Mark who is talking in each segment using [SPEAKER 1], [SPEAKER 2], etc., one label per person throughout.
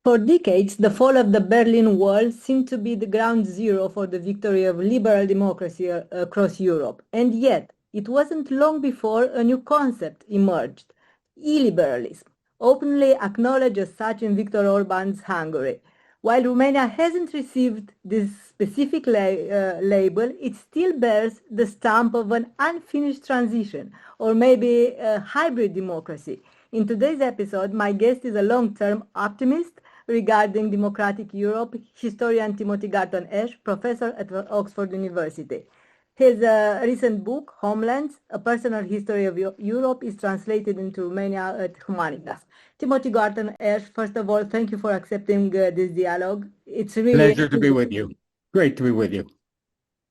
[SPEAKER 1] For decades, the fall of the Berlin Wall seemed to be the ground zero for the victory of liberal democracy across Europe. And yet, it wasn't long before a new concept emerged, illiberalism, openly acknowledged as such in Viktor Orban's Hungary. While Romania hasn't received this specific label, it still bears the stamp of an unfinished transition, or maybe a hybrid democracy. In today's episode, my guest is a long-term optimist regarding democratic Europe, historian Timothy Garton Ash, professor at Oxford University. His recent book, Homelands, A Personal History of Europe, is translated into Romania at Humanitas. Timothy Garton Ash, first of all, thank you for accepting this dialogue. It's really
[SPEAKER 2] pleasure to be with you. Great to be with you.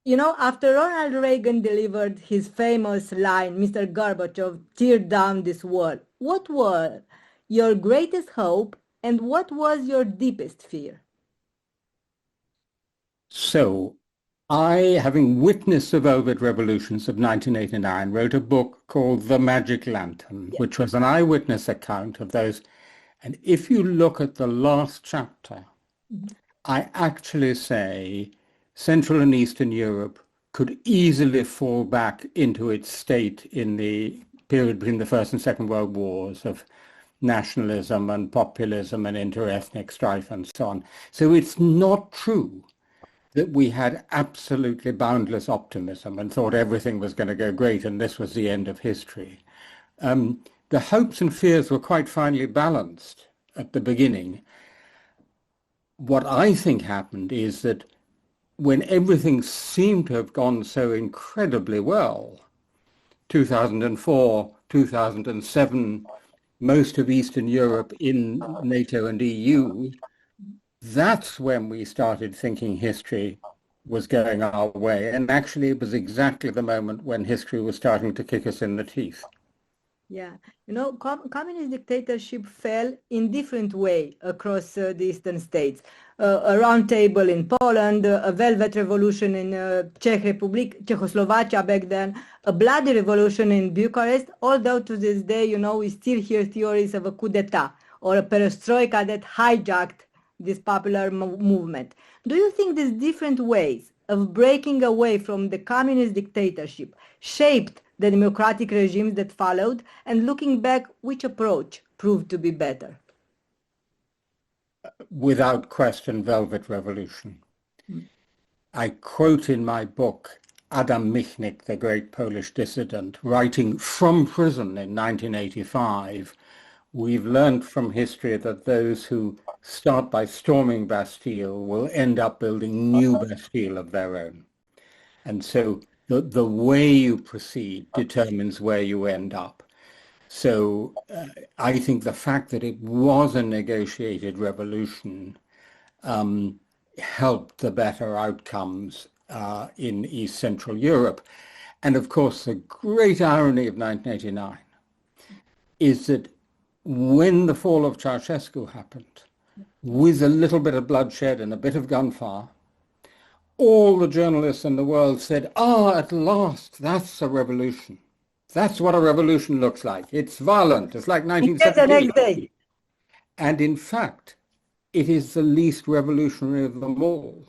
[SPEAKER 1] You know, after Ronald Reagan delivered his famous line, Mr. Gorbachev, tear down this wall, what were your greatest hope and what was your deepest fear?
[SPEAKER 2] So, I, having witnessed the Velvet Revolutions of 1989, wrote a book called The Magic Lantern, which was an eyewitness account of those. And if you look at the last chapter, I actually say Central and Eastern Europe could easily fall back into its state in the period between the First and Second World Wars of nationalism and populism and interethnic strife and so on. So it's not true that we had absolutely boundless optimism and thought everything was going to go great and this was the end of history. The hopes and fears were quite finely balanced at the beginning. What I think happened is that when everything seemed to have gone so incredibly well, 2004, 2007, most of Eastern Europe in NATO and EU, that's when we started thinking history was going our way. And actually, it was exactly the moment when history was starting to kick us in the teeth.
[SPEAKER 1] Yeah, you know, communist dictatorship fell in different way across the eastern states. A round table in Poland, a velvet revolution in Czech Republic, Czechoslovakia back then, a bloody revolution in Bucharest, although to this day, you know, we still hear theories of a coup d'etat or a perestroika that hijacked this popular movement. Do you think these different ways of breaking away from the communist dictatorship shaped the democratic regimes that followed, and looking back, which approach proved to be better?
[SPEAKER 2] Without question, Velvet Revolution. I quote in my book Adam Michnik, the great Polish dissident, writing from prison in 1985, we've learned from history that those who start by storming Bastille will end up building new Bastille of their own. And so the way you proceed determines where you end up. So I think the fact that it was a negotiated revolution helped the better outcomes in East Central Europe. And of course, the great irony of 1989 is that when the fall of Ceausescu happened, with a little bit of bloodshed and a bit of gunfire, all the journalists in the world said, at last, that's a revolution. That's what a revolution looks like. It's violent. It's like 1917. And in fact, it is the least revolutionary of them all.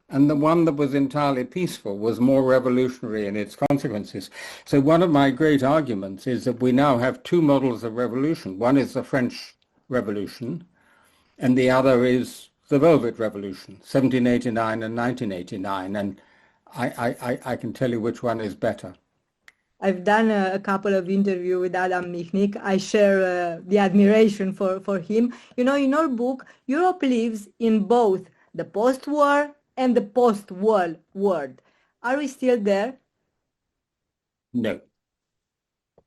[SPEAKER 2] And the one that was entirely peaceful was more revolutionary in its consequences. So one of my great arguments is that we now have two models of revolution. One is the French Revolution, and the other is the Velvet Revolution, 1789 and 1989. And I can tell you which one is better.
[SPEAKER 1] I've done a couple of interviews with Adam Michnik. I share the admiration for him. You know, in our book, Europe lives in both the post-war and the post-war world. Are we still there?
[SPEAKER 2] No.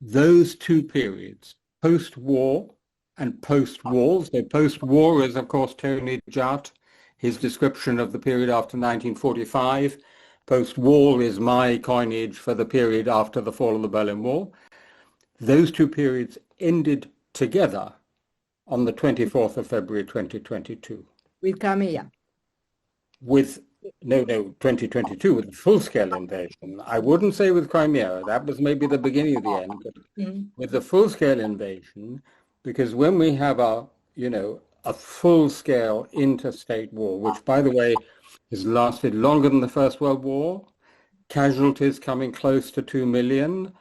[SPEAKER 2] Those two periods, post-war and post-war. So post-war is, of course, Tony Judt, his description of the period after 1945. Post-war is my coinage for the period after the fall of the Berlin Wall. Those two periods ended together on the 24th of February 2022.
[SPEAKER 1] With Crimea.
[SPEAKER 2] With 2022, with the full-scale invasion. I wouldn't say with Crimea, that was maybe the beginning of the end, but with the full-scale invasion, because when we have a a full-scale interstate war, which, by the way, has lasted longer than the First World War, casualties coming close to 2 million,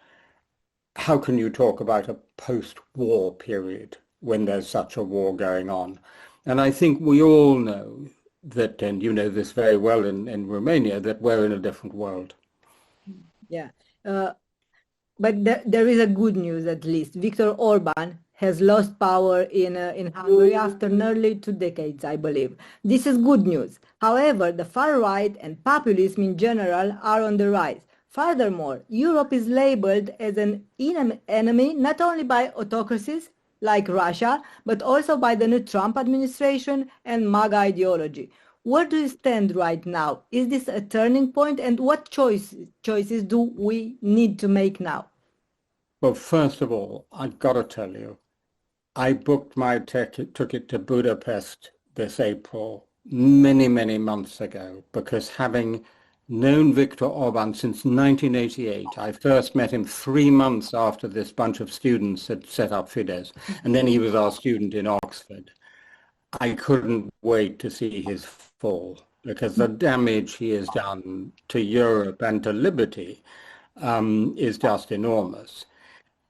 [SPEAKER 2] how can you talk about a post-war period when there's such a war going on? And I think we all know that, and you know this very well in Romania, that we're in a different world.
[SPEAKER 1] Yeah. But there is a good news, at least. Viktor Orban has lost power in Hungary after nearly 2 decades, I believe. This is good news. However, the far right and populism in general are on the rise. Furthermore, Europe is labeled as an enemy not only by autocracies like Russia, but also by the new Trump administration and MAGA ideology. Where do you stand right now? Is this a turning point, and what choices do we need to make now?
[SPEAKER 2] Well, first of all, I've got to tell you, I booked my ticket to Budapest this April many, many months ago, because having known Viktor Orban since 1988, I first met him 3 months after this bunch of students had set up Fidesz, and then he was our student in Oxford. I couldn't wait to see his fall, because the damage he has done to Europe and to liberty is just enormous.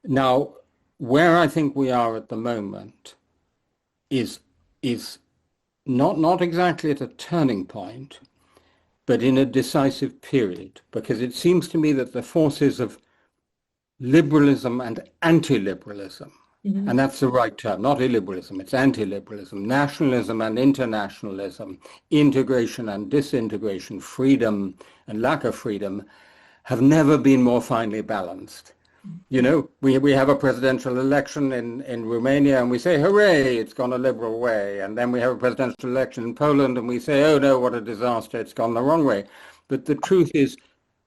[SPEAKER 2] Now, where I think we are at the moment is not exactly at a turning point, but in a decisive period, because it seems to me that the forces of liberalism and anti-liberalism, and that's the right term, not illiberalism, it's anti-liberalism, nationalism and internationalism, integration and disintegration, freedom and lack of freedom, have never been more finely balanced. You know, we have a presidential election in Romania and we say, hooray, it's gone a liberal way. And then we have a presidential election in Poland and we say, oh no, what a disaster, it's gone the wrong way. But the truth is,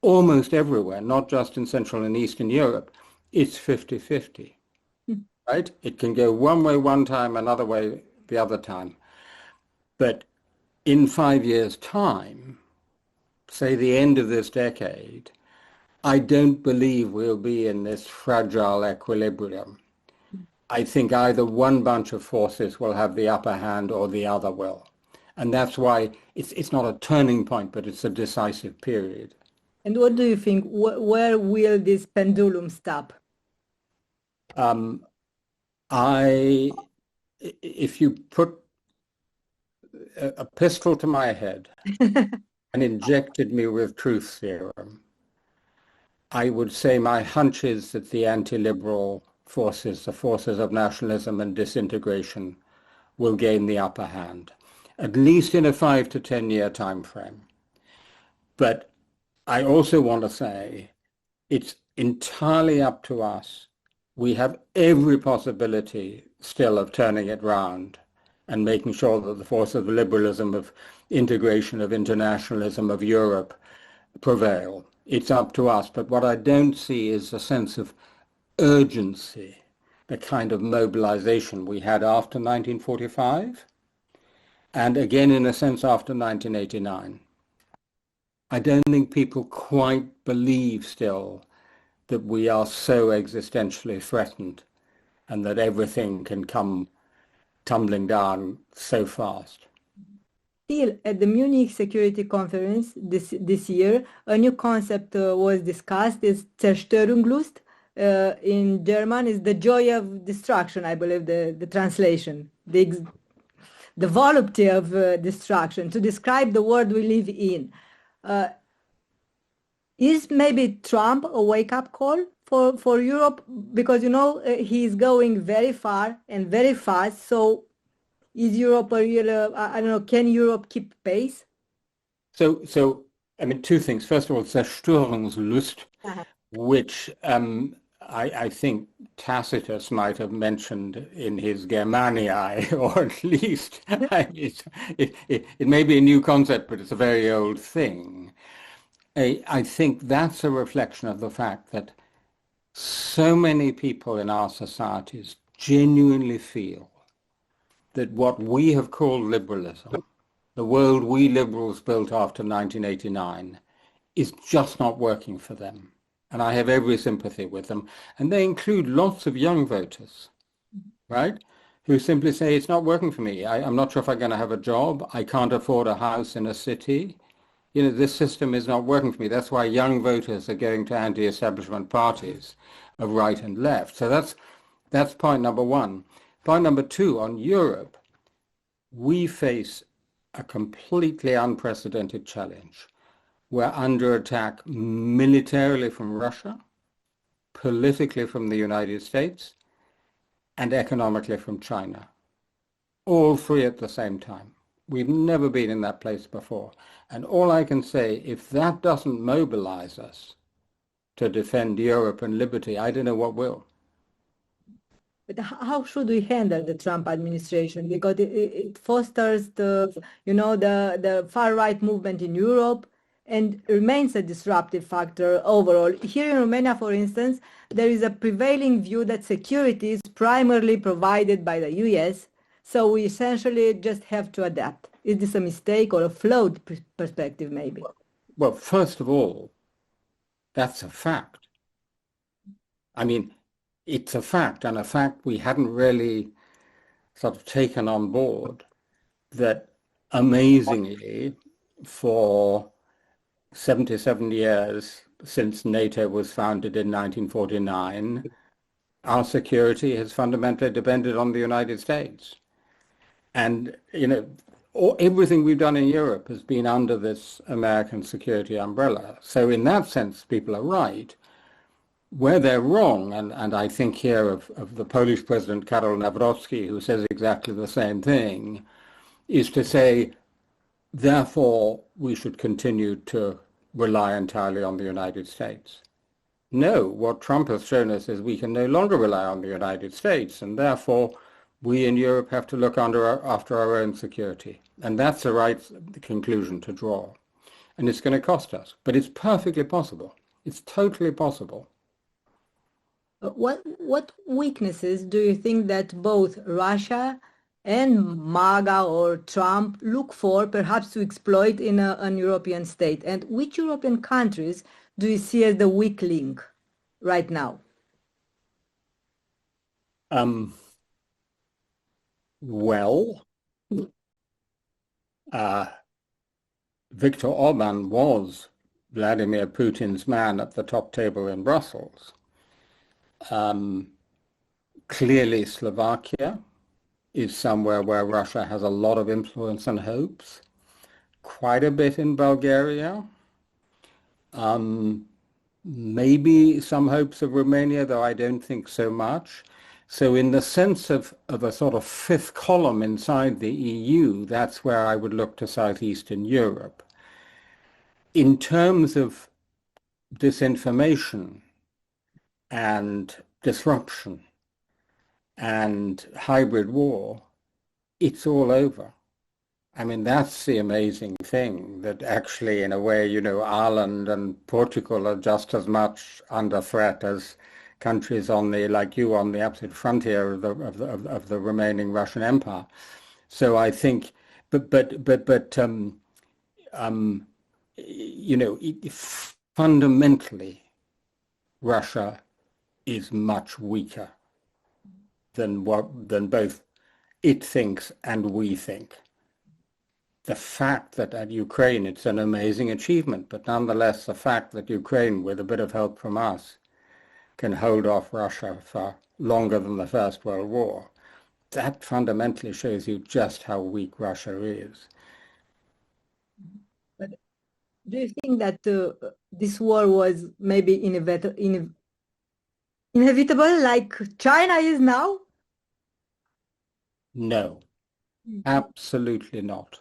[SPEAKER 2] almost everywhere, not just in Central and Eastern Europe, it's 50-50, right? It can go one way one time, another way the other time. But in 5 years' time, say the end of this decade, I don't believe we'll be in this fragile equilibrium. I think either one bunch of forces will have the upper hand or the other will. And that's why it's not a turning point, but it's a decisive period.
[SPEAKER 1] And what do you think? Where will this pendulum stop?
[SPEAKER 2] If you put a pistol to my head and injected me with truth serum, I would say my hunch is that the anti-liberal forces, the forces of nationalism and disintegration, will gain the upper hand, at least in a 5 to 10 year time frame. But I also want to say it's entirely up to us. We have every possibility still of turning it round and making sure that the force of liberalism, of integration, of internationalism, of Europe prevail. It's up to us. But what I don't see is a sense of urgency, the kind of mobilization we had after 1945, and again, in a sense, after 1989. I don't think people quite believe still that we are so existentially threatened and that everything can come tumbling down so fast.
[SPEAKER 1] Still, at the Munich Security Conference this year, a new concept was discussed, is Zerstörungslust. In German is the joy of destruction, I believe the translation, the volupty of destruction, to describe the world we live in. Is maybe Trump a wake-up call for Europe? Because, you know, he's going very far and very fast, so is Europe a real, I don't know, can Europe keep pace?
[SPEAKER 2] So I mean, two things. First of all, Zerstörungslust, which I think Tacitus might have mentioned in his Germaniae, or at least it may be a new concept, but it's a very old thing. I think that's a reflection of the fact that so many people in our societies genuinely feel that what we have called liberalism, the world we liberals built after 1989, is just not working for them. And I have every sympathy with them. And they include lots of young voters, right? who simply say, it's not working for me. I'm not sure if I'm going to have a job. I can't afford a house in a city. You know, this system is not working for me. That's why young voters are going to anti-establishment parties of right and left. So that's point number one. Point number two, on Europe, we face a completely unprecedented challenge. We're under attack militarily from Russia, politically from the United States, and economically from China. All three at the same time. We've never been in that place before. And all I can say, if that doesn't mobilize us to defend Europe and liberty, I don't know what will.
[SPEAKER 1] But how should we handle the Trump administration? Because it fosters the far-right movement in Europe and remains a disruptive factor overall. Here in Romania, for instance, there is a prevailing view that security is primarily provided by the US, so we essentially just have to adapt. Is this a mistake or a flawed perspective, maybe?
[SPEAKER 2] Well, first of all, that's a fact. I mean, it's a fact, and a fact we hadn't really sort of taken on board, that amazingly, for 77 years since NATO was founded in 1949, our security has fundamentally depended on the United States. And, you know, everything we've done in Europe has been under this American security umbrella. So in that sense, people are right. Where they're wrong, and I think here of the Polish president Karol Nawrocki, who says exactly the same thing, is to say, therefore, we should continue to rely entirely on the United States. No, what Trump has shown us is we can no longer rely on the United States, and therefore we in Europe have to look after our own security. And that's the right conclusion to draw. And it's going to cost us, but it's perfectly possible. It's totally possible.
[SPEAKER 1] What weaknesses do you think that both Russia and MAGA or Trump look for, perhaps to exploit in an European state? And which European countries do you see as the weak link right now?
[SPEAKER 2] Well, Viktor Orban was Vladimir Putin's man at the top table in Brussels. Clearly, Slovakia is somewhere where Russia has a lot of influence and hopes. Quite a bit in Bulgaria. Maybe some hopes of Romania, though I don't think so much. So in the sense of a sort of fifth column inside the EU, that's where I would look to Southeastern Europe. In terms of disinformation and disruption and hybrid war, it's all over. I mean, that's the amazing thing, that actually, in a way, you know, Ireland and Portugal are just as much under threat as countries on the, like you, on the absolute frontier of the remaining Russian Empire. So I think, you know, fundamentally, Russia is much weaker than both it thinks and we think. The fact that at Ukraine it's an amazing achievement, but nonetheless the fact that Ukraine, with a bit of help from us, can hold off Russia for longer than the First World War, that fundamentally shows you just how weak Russia is.
[SPEAKER 1] But do you think that this war was maybe inevitable like China is now?
[SPEAKER 2] No, absolutely not.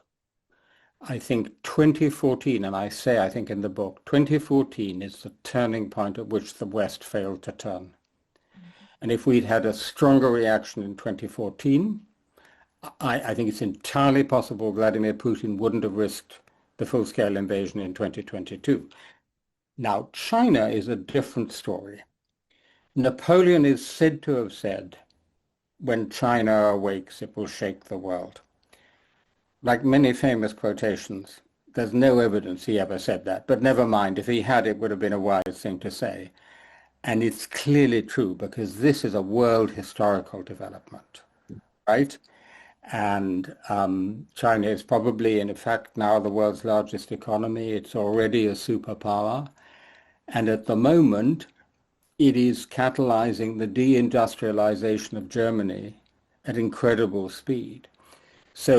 [SPEAKER 2] I think 2014, and I think in the book, 2014 is the turning point at which the West failed to turn. And if we'd had a stronger reaction in 2014, I think it's entirely possible Vladimir Putin wouldn't have risked the full-scale invasion in 2022. Now, China is a different story. Napoleon is said to have said, when China awakes, it will shake the world. Like many famous quotations, there's no evidence he ever said that, but never mind, if he had, it would have been a wise thing to say. And it's clearly true, because this is a world historical development, right? And China is probably, in fact, now the world's largest economy. It's already a superpower. And at the moment, it is catalyzing the deindustrialization of Germany at incredible speed. So,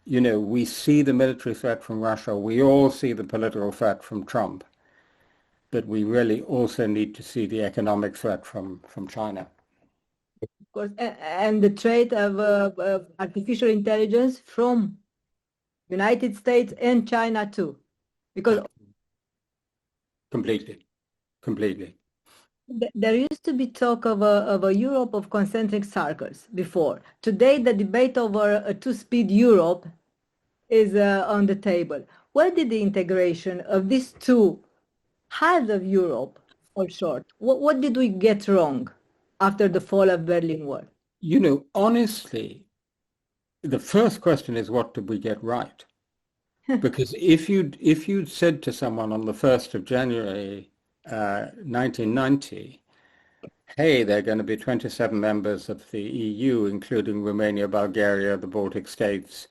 [SPEAKER 2] you know, we see the military threat from Russia. We all see the political threat from Trump. But we really also need to see the economic threat from China.
[SPEAKER 1] Of course, and the threat of artificial intelligence from United States and China too, because
[SPEAKER 2] completely.
[SPEAKER 1] There used to be talk of a Europe of concentric circles before. Today, the debate over a two-speed Europe is on the table. Where did the integration of these two halves of Europe fall short? What did we get wrong after the fall of Berlin Wall?
[SPEAKER 2] You know, honestly, the first question is, what did we get right? Because if you'd said to someone on the 1st of January 1990, hey, there are going to be 27 members of the EU, including Romania, Bulgaria, the Baltic states,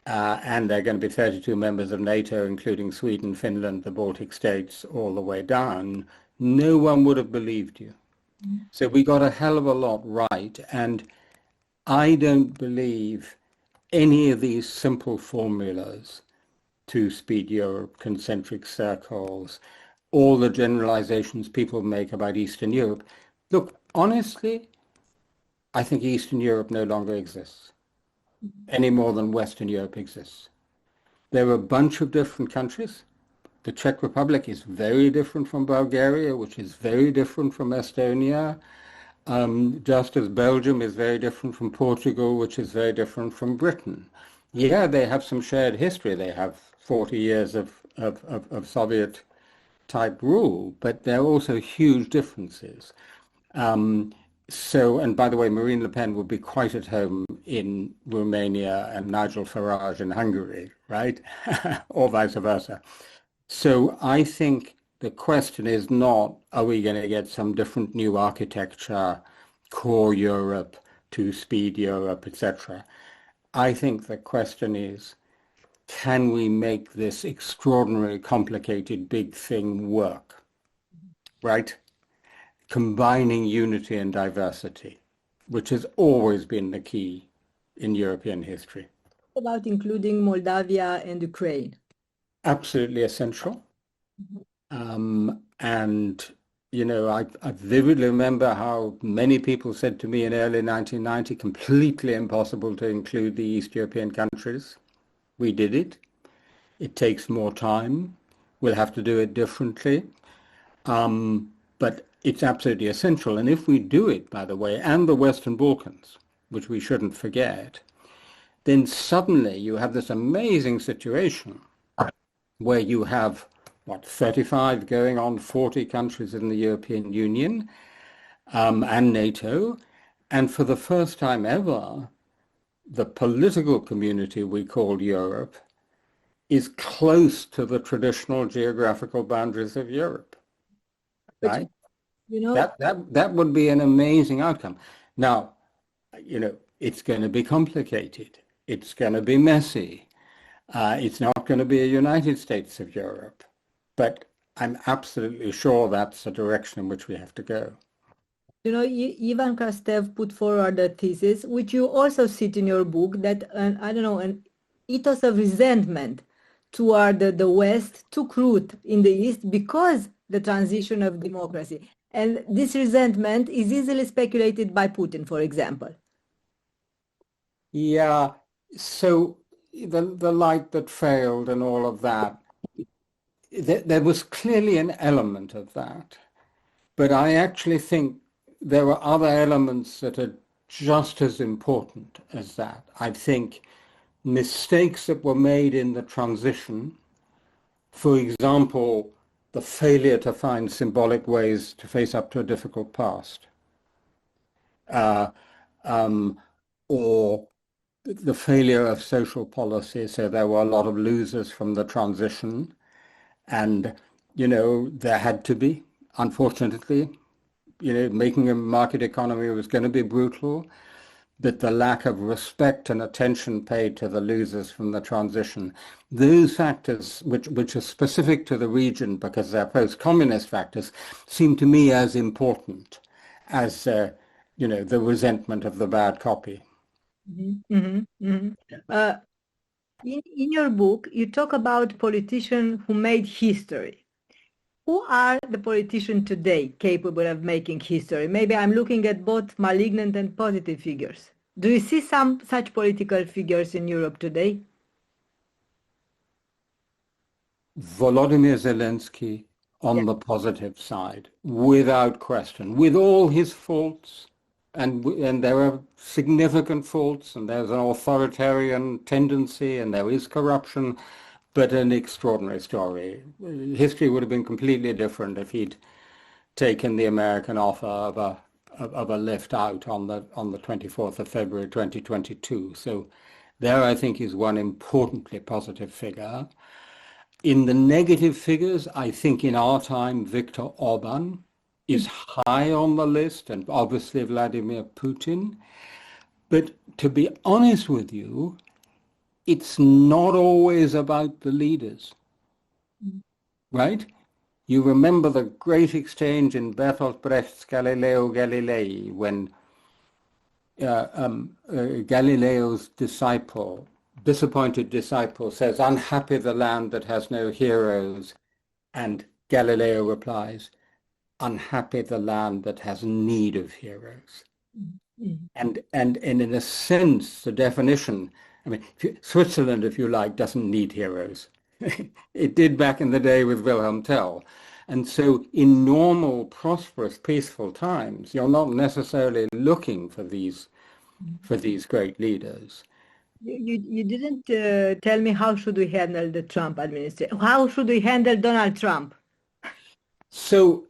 [SPEAKER 2] and there are going to be 32 members of NATO, including Sweden, Finland, the Baltic states, all the way down, no one would have believed you. So we got a hell of a lot right, and I don't believe any of these simple formulas, two-speed Europe, concentric circles, all the generalizations people make about Eastern Europe. Look, honestly, I think Eastern Europe no longer exists, any more than Western Europe exists. There are a bunch of different countries. The Czech Republic is very different from Bulgaria, which is very different from Estonia, just as Belgium is very different from Portugal, which is very different from Britain. Yeah, they have some shared history. They have 40 years of Soviet-type rule, but there are also huge differences. And by the way, Marine Le Pen would be quite at home in Romania and Nigel Farage in Hungary, right? Or vice versa. So I think the question is not, are we going to get some different new architecture, core Europe, two-speed Europe, etc. I think the question is, can we make this extraordinarily complicated big thing work, right? Combining unity and diversity, which has always been the key in European history.
[SPEAKER 1] About including Moldavia and Ukraine.
[SPEAKER 2] Absolutely essential. And, you know, I vividly remember how many people said to me in early 1990, completely impossible to include the East European countries. We did it. It takes more time. We'll have to do it differently. But it's absolutely essential. And if we do it, by the way, and the Western Balkans, which we shouldn't forget, then suddenly you have this amazing situation where you have, 35 going on 40 countries in the European Union and NATO. And for the first time ever, the political community we call Europe is close to the traditional geographical boundaries of Europe, right?
[SPEAKER 1] You know,
[SPEAKER 2] that would be an amazing outcome. Now, you know, it's going to be complicated. It's going to be messy. It's not going to be a United States of Europe, but I'm absolutely sure that's the direction in which we have to go.
[SPEAKER 1] You know, Ivan Krastev put forward a thesis, which you also cite in your book, that, an ethos of resentment toward the West took root in the East because the transition of democracy. And this resentment is easily speculated by Putin, for example.
[SPEAKER 2] Yeah, so the light that failed and all of that, there was clearly an element of that. But I actually think there are other elements that are just as important as that. I think mistakes that were made in the transition, for example, the failure to find symbolic ways to face up to a difficult past, or the failure of social policy. So there were a lot of losers from the transition. And, you know, there had to be, unfortunately, you know, making a market economy was going to be brutal. but the lack of respect and attention paid to the losers from the transition, those factors which are specific to the region because they're post-communist factors, seem to me as important as the resentment of the bad copy.
[SPEAKER 1] Mm-hmm. Mm-hmm. Mm-hmm. In your book, you talk about politicians who made history. Who are the politicians today capable of making history? Maybe I'm looking at both malignant and positive figures. Do you see some such political figures in Europe today?
[SPEAKER 2] Volodymyr Zelensky on the positive side, without question, with all his faults, and there are significant faults, and there's an authoritarian tendency, and there is corruption, but an extraordinary story. History would have been completely different if he'd taken the American offer of a lift out on the 24th of February 2022. So there, I think, is one importantly positive figure. In the negative figures, I think in our time, Viktor Orban is high on the list, and obviously Vladimir Putin. But to be honest with you, it's not always about the leaders, right? You remember the great exchange in Bertolt Brecht's Galileo Galilei when Galileo's disappointed disciple says, "Unhappy the land that has no heroes," and Galileo replies, "Unhappy the land that has need of heroes." And in a sense, the definition, I mean, Switzerland, if you like, doesn't need heroes. It did back in the day with Wilhelm Tell. And so in normal, prosperous, peaceful times, you're not necessarily looking for these great leaders.
[SPEAKER 1] You didn't tell me how should we handle the Trump administration. How should we handle Donald Trump?
[SPEAKER 2] So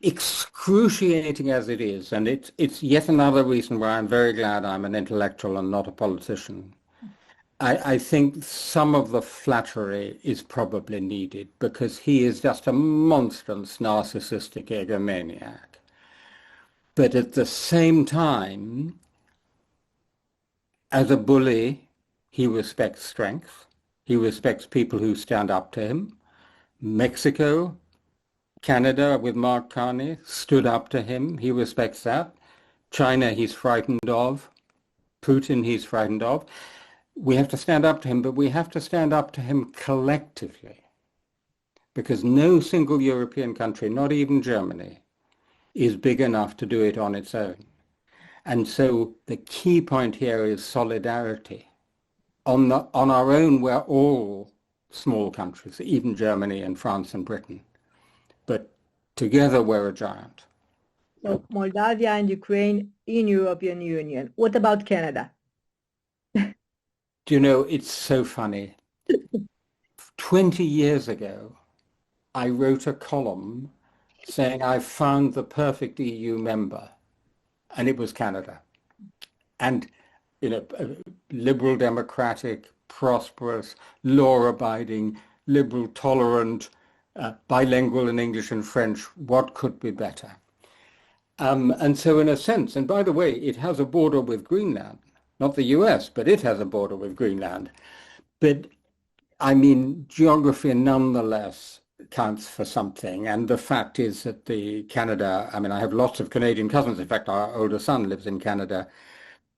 [SPEAKER 2] excruciating as it is, and it's yet another reason why I'm very glad I'm an intellectual and not a politician. I think some of the flattery is probably needed because he is just a monstrous narcissistic egomaniac. But at the same time, as a bully, he respects strength. He respects people who stand up to him. Mexico, Canada with Mark Carney stood up to him. He respects that. China, he's frightened of. Putin, he's frightened of. We have to stand up to him, but we have to stand up to him collectively. Because no single European country, not even Germany, is big enough to do it on its own. And so the key point here is solidarity. On our own, we're all small countries, even Germany and France and Britain. But together we're a giant.
[SPEAKER 1] So Moldavia and Ukraine in European Union. What about Canada?
[SPEAKER 2] Do you know, it's so funny. 20 years ago, I wrote a column saying I found the perfect EU member, and it was Canada. And, liberal democratic, prosperous, law-abiding, liberal, tolerant, bilingual in English and French. What could be better? And so in a sense, and by the way, it has a border with Greenland, not the US, but it has a border with Greenland. But I mean, geography nonetheless counts for something. And the fact is that Canada, I mean, I have lots of Canadian cousins. In fact, our older son lives in Canada.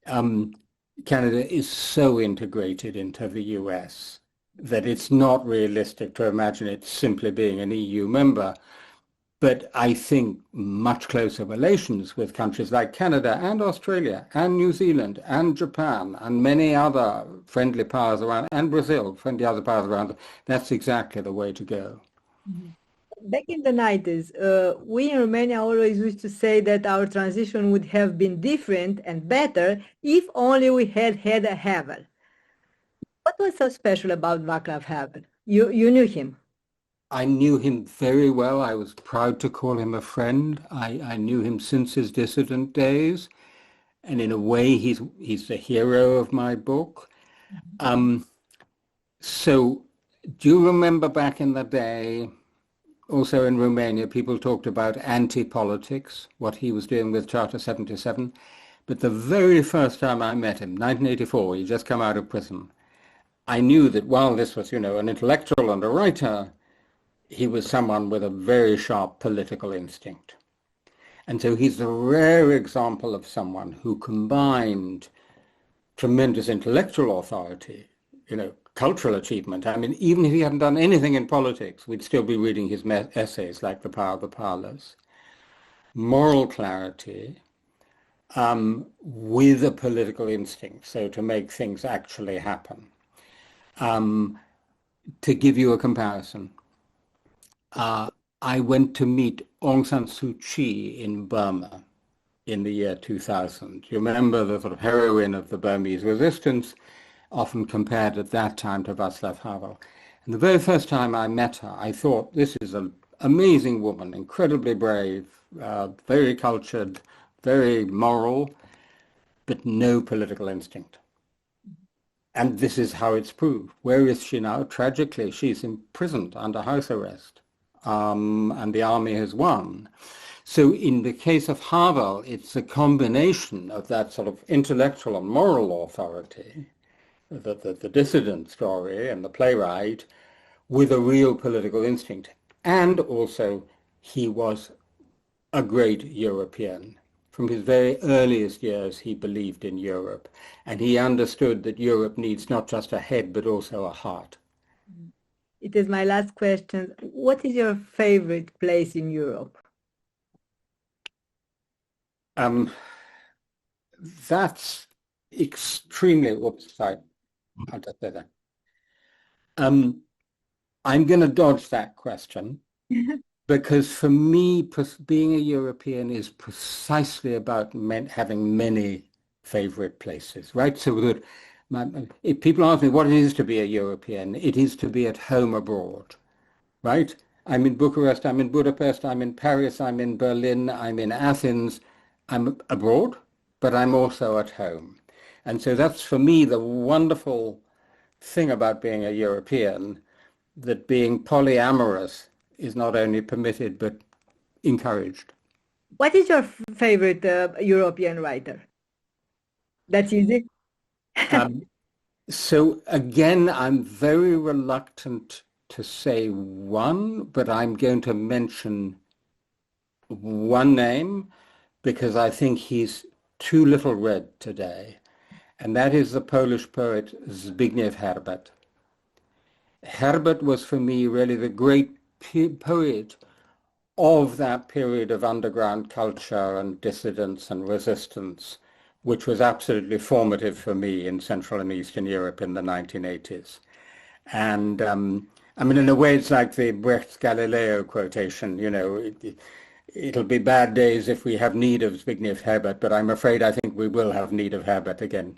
[SPEAKER 2] Canada is so integrated into the US that it's not realistic to imagine it simply being an EU member. But I think much closer relations with countries like Canada and Australia and New Zealand and Japan and many other friendly powers around, and Brazil, friendly other powers around, that's exactly the way to go.
[SPEAKER 1] Back in the 90s, we in Romania always used to say that our transition would have been different and better if only we had had a Havel. What was so special about Václav Havel? You knew him.
[SPEAKER 2] I knew him very well. I was proud to call him a friend. I knew him since his dissident days. And in a way, he's the hero of my book. So do you remember back in the day, also in Romania, people talked about anti-politics, what he was doing with Charter 77. But the very first time I met him, 1984, he'd just come out of prison, I knew that while this was, an intellectual and a writer, he was someone with a very sharp political instinct. And so he's a rare example of someone who combined tremendous intellectual authority, cultural achievement. I mean, even if he hadn't done anything in politics, we'd still be reading his essays like The Power of the Powerless. Moral clarity, with a political instinct, so to make things actually happen. To give you a comparison, I went to meet Aung San Suu Kyi in Burma in the year 2000. You remember the sort of heroine of the Burmese resistance, often compared at that time to Václav Havel. And the very first time I met her, I thought, this is an amazing woman, incredibly brave, very cultured, very moral, but no political instinct. And this is how it's proved. Where is she now? Tragically, she's imprisoned under house arrest, and the army has won. So in the case of Havel, it's a combination of that sort of intellectual and moral authority, the dissident story and the playwright, with a real political instinct. And also, he was a great European. From his very earliest years, he believed in Europe, and he understood that Europe needs not just a head, but also a heart.
[SPEAKER 1] It is my last question. What is your favorite place in Europe?
[SPEAKER 2] That's extremely, I'll just say that. I'm going to dodge that question. Because for me, being a European is precisely about having many favorite places, right? So that if people ask me what it is to be a European, it is to be at home abroad, right? I'm in Bucharest, I'm in Budapest, I'm in Paris, I'm in Berlin, I'm in Athens. I'm abroad, but I'm also at home. And so that's, for me, the wonderful thing about being a European, that being polyamorous is not only permitted, but encouraged.
[SPEAKER 1] What is your favorite European writer? That's easy.
[SPEAKER 2] So again, I'm very reluctant to say one, but I'm going to mention one name because I think he's too little read today, and that is the Polish poet Zbigniew Herbert. Herbert was for me really the great poet of that period of underground culture and dissidence and resistance, which was absolutely formative for me in Central and Eastern Europe in the 1980s. And I mean, in a way, it's like the Brecht's Galileo quotation, it'll be bad days if we have need of Zbigniew Herbert, but I'm afraid I think we will have need of Herbert again.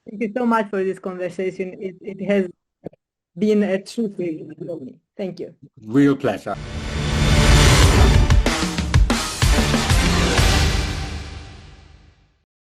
[SPEAKER 1] Thank you so much for this conversation. It has been a true thrill for me. Thank you.
[SPEAKER 2] Real pleasure.